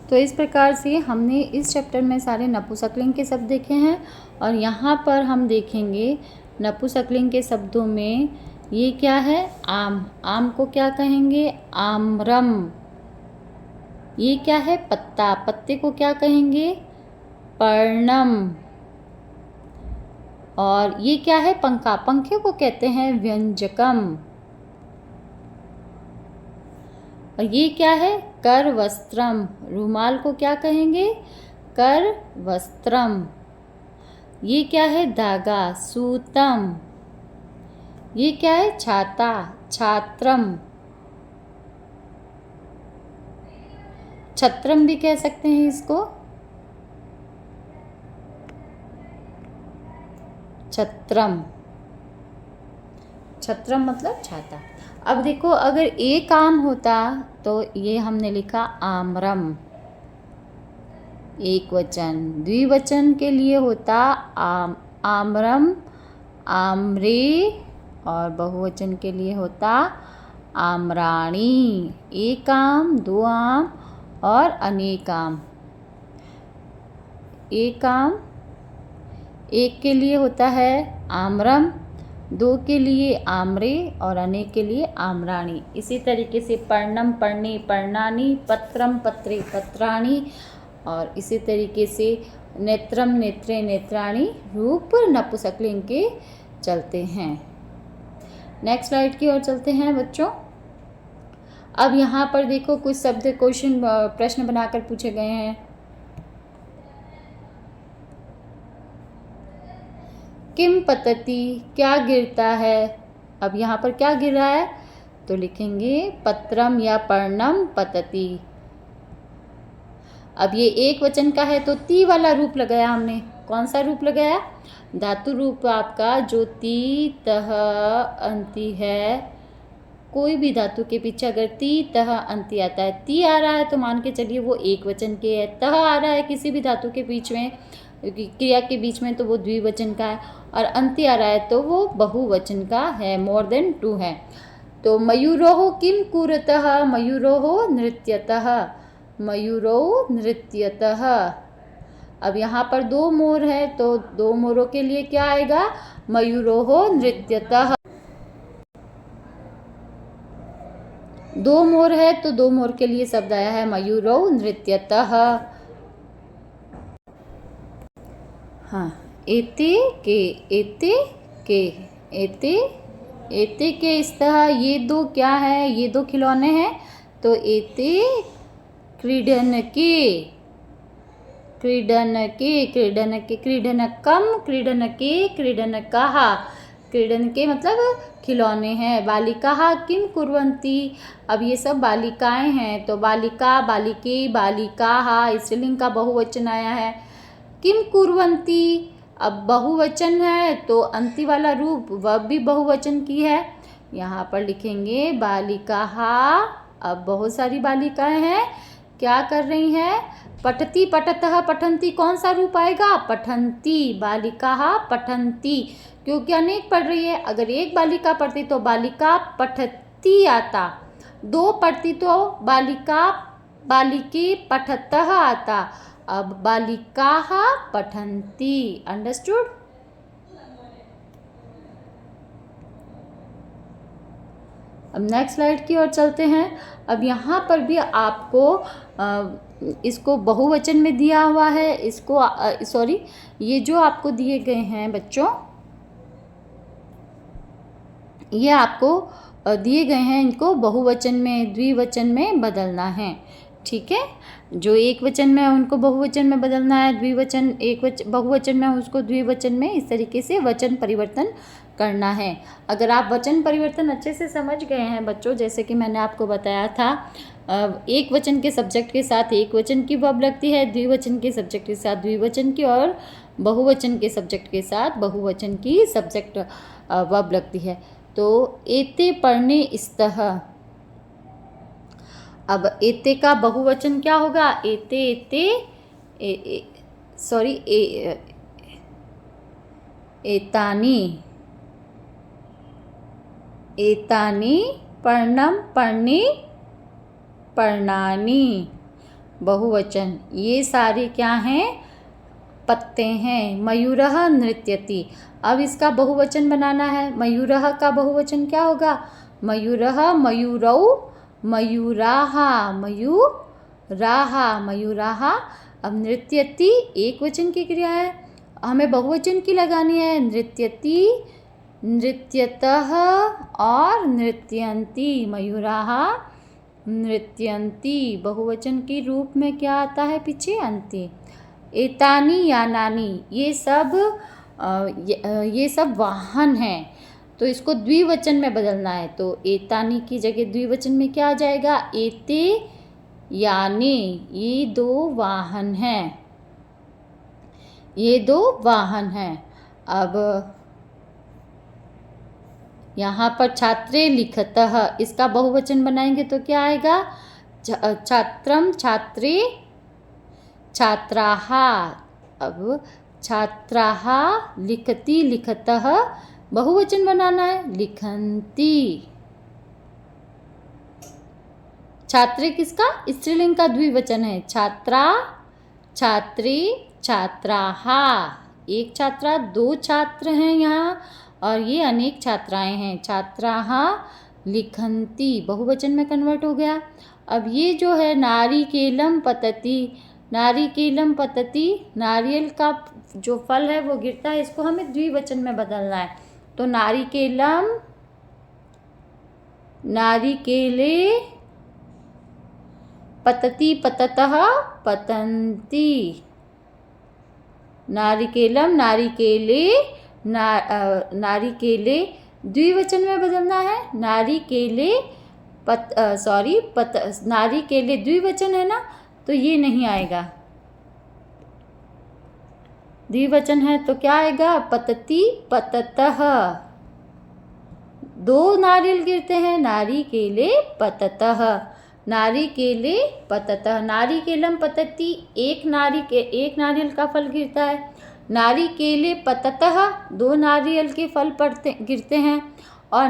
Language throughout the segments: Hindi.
तो इस प्रकार से हमने इस चैप्टर में सारे नपुंसकलिंग के शब्द देखे हैं और यहाँ पर हम देखेंगे नपुंसकलिंग के शब्दों में ये क्या है, आम। आम को क्या कहेंगे, आम्रम। ये क्या है, पत्ता। पत्ते को क्या कहेंगे, पर्णम। और ये क्या है, पंखा। पंखे को कहते हैं व्यंजकम। और ये क्या है, कर वस्त्रम। रुमाल को क्या कहेंगे, कर वस्त्रम। ये क्या है, धागा, सूतम। ये क्या है, छाता, छात्रम। छत्रम भी कह सकते हैं इसको, छत्रम। छत्रम मतलब छाता। अब देखो, अगर एक आम होता तो ये हमने लिखा आम्रम, एक वचन। द्विवचन के लिए होता आम्रम, आम्रे। और बहुवचन के लिए होता आम्राणी। एक आम, दो आम और अनेक आम। एक आम, एक के लिए होता है आम्रम, दो के लिए आम्रे और अनेक के लिए आम्राणी। इसी तरीके से पर्णम, पर्णे, पर्णानी, पत्रम, पत्रे, पत्राणी। और इसी तरीके से नेत्रम, नेत्रे, नेत्राणी रूप नपुंसकलिंग के चलते हैं। नेक्स्ट स्लाइड की ओर चलते हैं बच्चों। अब यहाँ पर देखो, कुछ शब्द क्वेश्चन प्रश्न बनाकर पूछे गए हैं। किम पतति, क्या गिरता है। अब यहाँ पर क्या गिर रहा है, तो लिखेंगे पत्रम या पर्णम पतति। अब ये एक वचन का है तो ती वाला रूप लगाया हमने। कौन सा रूप लगाया, धातु रूप आपका जो ती, तह, अंति है। कोई भी धातु के पीछे अगर ती, तह, अंति आता है, ती आ रहा है तो मान के चलिए वो एक वचन के है। तह आ रहा है किसी भी धातु के बीच में, क्रिया के बीच में, तो वो द्विवचन का है। और अंति आ रहा है तो वो बहुवचन का है, मोर देन टू है। तो मयूरोह किम कुरुतः, मयूरोह नृत्यतः, मयूरो नृत्यतः। अब यहाँ पर दो मोर है तो दो मोरों के लिए क्या आएगा, मयूरोह नृत्यतः। दो मोर है तो दो मोर के लिए शब्द आया है मयूरो नृत्यतः। हाँ, एते के, एते के, एते, एते के इस तरह। ये दो क्या है, ये दो खिलौने हैं तो एते क्रीडनके, क्रीडनके, क्रीडनके, क्रीडनकम, क्रीडनके, क्रीडनकाः। क्रीडन के मतलब खिलौने हैं। बालिकाः किम कुर्वन्ति, अब ये सब बालिकाएं हैं तो बालिका, बालिके, बालिकाः स्त्रीलिंग का बहुवचन आया है। किम कुर्वन्ति, अब बहुवचन है तो अंति वाला रूप वह भी बहुवचन की है। यहाँ पर लिखेंगे बालिकाः। अब बहुत सारी बालिकाएं हैं, क्या कर रही हैं, पठति, पठतः, पठन्ति। कौन सा रूप आएगा, पठन्ति। बालिकाः पठन्ति, क्योंकि अनेक पढ़ रही है। अगर एक बालिका पढ़ती तो बालिका पठती आता, दो पढ़ती तो बालिका, बालिके पठतः आता। अब बालिकाः पठन्ति। अंडरस्टूड। अब नेक्स्ट स्लाइड की ओर चलते हैं। अब यहाँ पर भी आपको इसको बहुवचन में दिया हुआ है, इसको सॉरी, ये जो आपको दिए गए हैं बच्चों, ये आपको दिए गए हैं, इनको बहुवचन में, द्विवचन में बदलना है। ठीक है, जो एक वचन में है उनको बहुवचन में बदलना है, द्विवचन बहुवचन में उसको द्विवचन में, इस तरीके से वचन परिवर्तन करना है। अगर आप वचन परिवर्तन अच्छे से समझ गए हैं बच्चों, जैसे कि मैंने आपको बताया था, एक वचन के सब्जेक्ट के साथ एक वचन की वर्ब लगती है, द्विवचन के सब्जेक्ट के साथ द्विवचन की, और बहुवचन के सब्जेक्ट के साथ बहुवचन की सब्जेक्ट वर्ब लगती है। तो एते पढ़ने स्तः। अब एते का बहुवचन क्या होगा, एते, एते, सॉरी, एतानी, एतानी, पर्णम, पर्णे, पर्णानी। बहुवचन। ये सारे क्या हैं? पत्ते हैं। मयूरः नृत्यति। अब इसका बहुवचन बनाना है। मयूरः का बहुवचन क्या होगा? मयूरः, मयूरौ, मयूराः, मयूराः, मयूराः। अब नृत्यति एक वचन की क्रिया है, हमें बहुवचन की लगानी है। नृत्यति, नृत्यतः और नृत्यन्ति। मयूराः नृत्यन्ति। बहुवचन के रूप में क्या आता है पीछे? अन्ति। एतानि यानानि, ये सब वाहन हैं, तो इसको द्विवचन में बदलना है। तो एतानि की जगह द्विवचन में क्या आ जाएगा? एते याने। ये 2 वाहन हैं, ये 2 वाहन हैं। अब यहाँ पर छात्रे लिखतः, इसका बहुवचन बनाएंगे तो क्या आएगा? छात्रम, छात्रे, छात्राः। अब छात्राः लिखति, लिखतः बहुवचन बनाना है। लिखन्ति। छात्रे किसका? स्त्रीलिंग का द्विवचन है। छात्रा, छात्रे, छात्राः। एक छात्रा, 2 छात्र हैं यहाँ, और ये अनेक छात्राएं हैं। छात्राः लिखन्ति बहुवचन में कन्वर्ट हो गया। अब ये जो है नारिकेलम पतति, नारिकेलम पतति, नारियल का जो फल है वो गिरता है, इसको हमें द्विवचन में बदलना है। तो नारिकेलम, नारिकेले, पतति, पततः, पतन्ति। नारिकेलम, नारिकेले, नारिकेले द्विवचन में बदलना है। नारिकेले, नारिकेले द्विवचन है ना, तो ये नहीं आएगा। द्विवचन है तो क्या आएगा? पतति, पततः। 2 नारियल गिरते हैं। नारिकेले पततः, नारिकेले पततः। नारिकेलम पतति, एक नारियल का फल गिरता है। नारिकेले पततः, 2 नारियल के फल गिरते हैं। और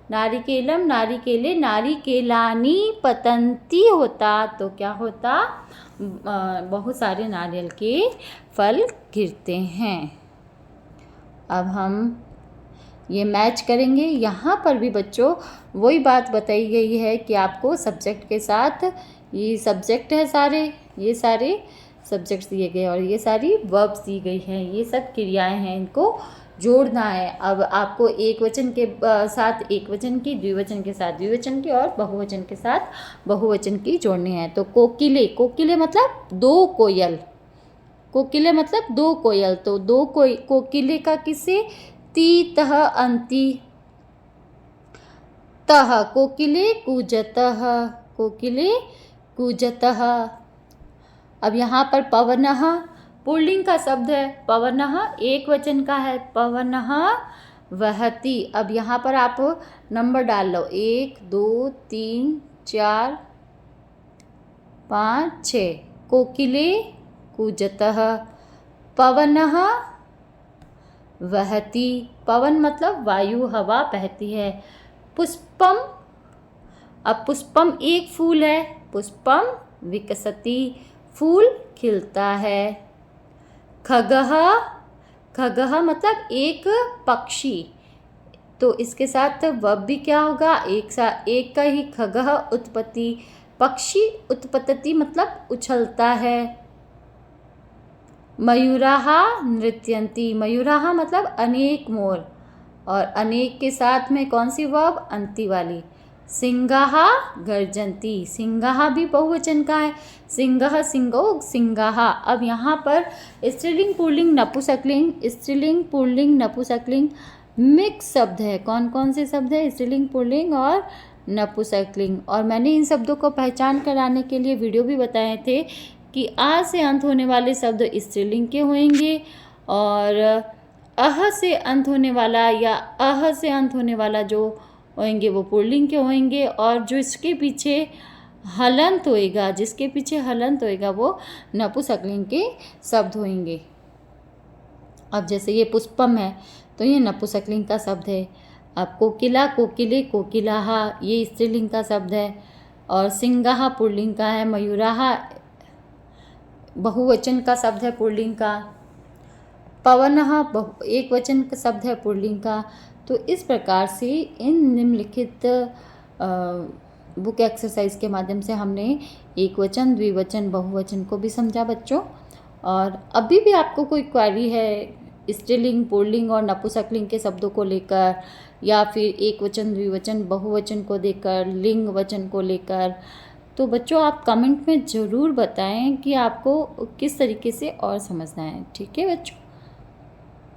नारिकेलम, नारिकेले, नारिकेलानि पतन्ति होता तो क्या होता? बहुत सारे नारियल के फल गिरते हैं। अब हम ये मैच करेंगे। यहाँ पर भी बच्चों वही बात बताई गई है कि आपको सब्जेक्ट के साथ, ये सब्जेक्ट है सारे, ये सारे सब्जेक्ट्स दिए गए और ये सारी वर्ब्स दी गई हैं, ये सब क्रियाएं हैं, इनको जोड़ना है। अब आपको एक वचन के साथ एक वचन की, द्विवचन के साथ द्विवचन की और बहुवचन के साथ बहुवचन की जोड़नी है। तो कोकिले, कोकिले मतलब 2 कोयल, कोकिले मतलब 2 कोयल। तो 2 कोकिले का किससे? ती, तह, अंति। तह, कोकिले कूजतः, कोकिले कूजतः। अब यहाँ पर पवनः पुल्लिंग का शब्द है, पवनः एक वचन का है। पवनः वहति। अब यहाँ पर आप नंबर डाल लो, 1 2 3 4 5 6। कोकिले कूजतः, पवनः वहति। पवन मतलब वायु, हवा बहती है। पुष्पम, अब पुष्पम एक फूल है। पुष्पम विकसति, फूल खिलता है। खगः, खगः मतलब एक पक्षी, तो इसके साथ वर्ब भी क्या होगा? एक का ही खगः उत्पत्ति, पक्षी उत्पत्ति मतलब उछलता है। मयूराः नृत्यन्ति, मयूराः मतलब अनेक मोर, और अनेक के साथ में कौन सी वर्ब? अंति वाली। सिंगाः गर्जन्ति, सिंगाः भी बहुवचन का है। सिंगः, सिंगौ, सिंगाः। अब यहाँ पर स्त्रीलिंग पुल्लिंग नपुंसकलिंग, स्त्रीलिंग पुल्लिंग नपुंसकलिंग मिक्स शब्द है। कौन कौन से शब्द है? स्त्रीलिंग पुल्लिंग और नपुंसकलिंग। और मैंने इन शब्दों को पहचान कराने के लिए वीडियो भी बताए थे कि आ से अंत होने वाले शब्द स्त्रीलिंग के होंगे, और अह से अंत होने वाला या अह से अंत होने वाला जो होंगे वो पुल्लिंग के होंगे, और जो इसके पीछे हलंत होएगा, जिसके पीछे हलंत होएगा वो नपुंसकलिंग के शब्द होंगे। अब जैसे ये पुष्पम है तो ये नपुंसकलिंग का शब्द है। अब कोकिला, कोकिले, कोकिलाः ये स्त्रीलिंग का शब्द है। और सिंगाः पुल्लिंग का है, मयूराः बहुवचन का शब्द है पुल्लिंग का, पवनः एक वचन का शब्द है पुल्लिंग का। तो इस प्रकार से इन निम्नलिखित बुक एक्सरसाइज के माध्यम से हमने एक वचन, द्विवचन, बहुवचन को भी समझा बच्चों। और अभी भी आपको कोई क्वेरी है स्त्रीलिंग, पुल्लिंग और नपुंसकलिंग के शब्दों को लेकर, या फिर एक वचन, द्विवचन, बहुवचन को देकर, लिंग वचन को लेकर, तो बच्चों आप कमेंट में ज़रूर बताएं कि आपको किस तरीके से और समझना है। ठीक है बच्चों।